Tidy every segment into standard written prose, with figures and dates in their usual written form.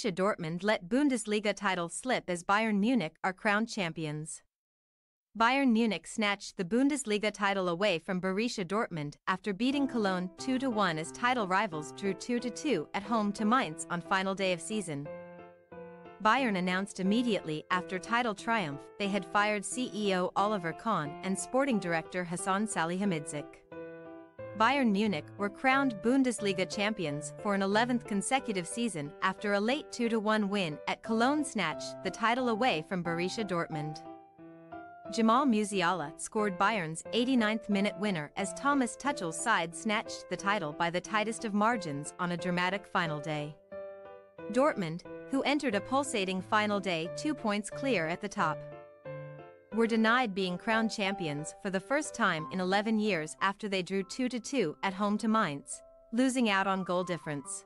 Borussia Dortmund let Bundesliga title slip as Bayern Munich are crowned champions. Bayern Munich snatched the Bundesliga title away from Borussia Dortmund after beating Cologne 2-1 as title rivals drew 2-2 at home to Mainz on final day of season. Bayern announced immediately after title triumph they had fired CEO Oliver Kahn and sporting director Hasan Salihamidzic. Bayern Munich were crowned Bundesliga champions for an 11th consecutive season after a late 2-1 win at Cologne snatched the title away from Borussia Dortmund. Jamal Musiala scored Bayern's 89th minute winner as Thomas Tuchel's side snatched the title by the tightest of margins on a dramatic final day. Dortmund, who entered a pulsating final day 2 points clear at the top, were denied being crowned champions for the first time in 11 years after they drew 2-2 at home to Mainz, losing out on goal difference.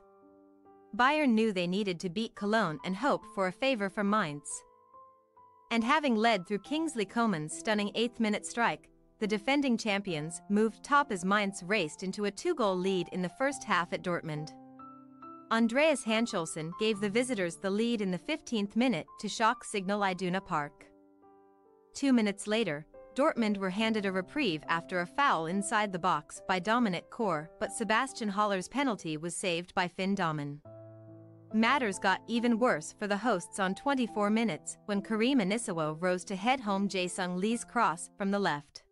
Bayern knew they needed to beat Cologne and hope for a favor from Mainz. And having led through Kingsley Coman's stunning 8th-minute strike, the defending champions moved top as Mainz raced into a 2-goal lead in the first half at Dortmund. Andreas Hancholson gave the visitors the lead in the 15th minute to shock Signal Iduna Park. 2 minutes later, Dortmund were handed a reprieve after a foul inside the box by Dominic Kor, but Sebastian Haller's penalty was saved by Finn Dahmen. Matters got even worse for the hosts on 24 minutes when Karim Anisawo rose to head home Jae-sung Lee's cross from the left.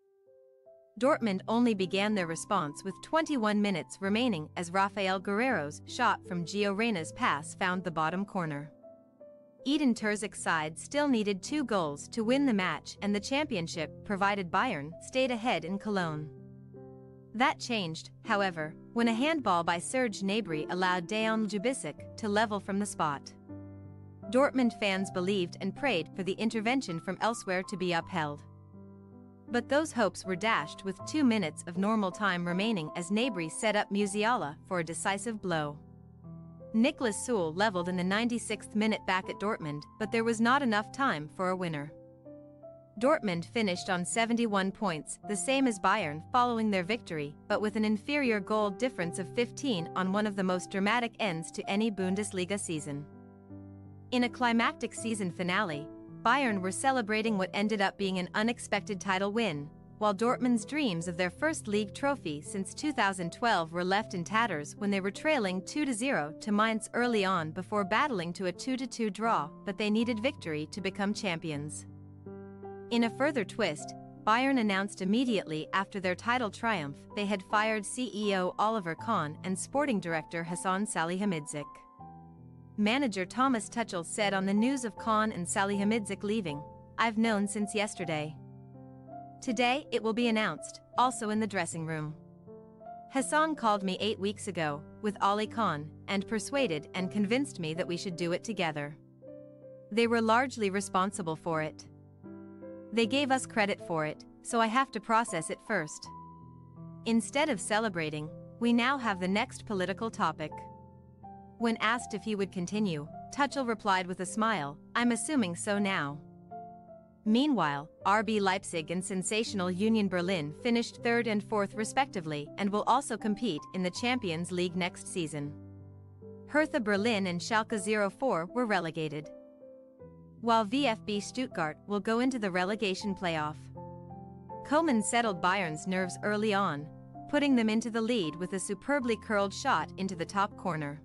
Dortmund only began their response with 21 minutes remaining as Rafael Guerreiro's shot from Gio Reyna's pass found the bottom corner. Edin Terzic's side still needed 2 goals to win the match and the championship provided Bayern stayed ahead in Cologne. That changed, however, when a handball by Serge Gnabry allowed Dejan Ljubicic to level from the spot. Dortmund fans believed and prayed for the intervention from elsewhere to be upheld. But those hopes were dashed with 2 minutes of normal time remaining as Gnabry set up Musiala for a decisive blow. Niklas Süle leveled in the 96th minute back at Dortmund, but there was not enough time for a winner. Dortmund finished on 71 points, the same as Bayern following their victory, but with an inferior goal difference of 15 on one of the most dramatic ends to any Bundesliga season. In a climactic season finale, Bayern were celebrating what ended up being an unexpected title win, while Dortmund's dreams of their first league trophy since 2012 were left in tatters when they were trailing 2-0 to Mainz early on before battling to a 2-2 draw, but they needed victory to become champions. In a further twist, Bayern announced immediately after their title triumph they had fired CEO Oliver Kahn and sporting director Hasan Salihamidzic. Manager Thomas Tuchel said on the news of Kahn and Salihamidzic leaving, "I've known since yesterday. Today it will be announced, also in the dressing room. Hasan called me 8 weeks ago, with Oli Kahn, and persuaded and convinced me that we should do it together. They were largely responsible for it. They gave us credit for it, so I have to process it first." Instead of celebrating, we now have the next political topic. When asked if he would continue, Tuchel replied with a smile, "I'm assuming so now." Meanwhile, RB Leipzig and sensational Union Berlin finished 3rd and 4th respectively and will also compete in the Champions League next season. Hertha Berlin and Schalke 04 were relegated, while VfB Stuttgart will go into the relegation playoff. Coman settled Bayern's nerves early on, putting them into the lead with a superbly curled shot into the top corner.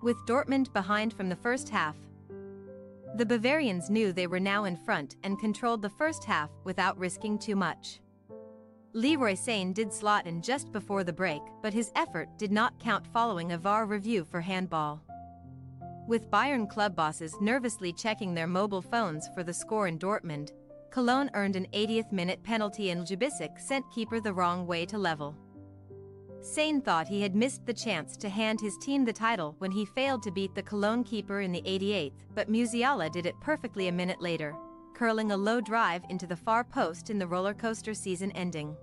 With Dortmund behind from the first half, the Bavarians knew they were now in front and controlled the first half without risking too much. Leroy Sane did slot in just before the break, but his effort did not count following a VAR review for handball. With Bayern club bosses nervously checking their mobile phones for the score in Dortmund, Cologne earned an 80th minute penalty and Ljubicic sent keeper the wrong way to level. Sane thought he had missed the chance to hand his team the title when he failed to beat the Cologne keeper in the 88th, but Musiala did it perfectly a minute later, curling a low drive into the far post in the roller coaster season ending.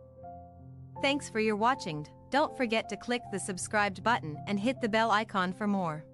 Thanks for your watching. Don't forget to click the subscribed button and hit the bell icon for more.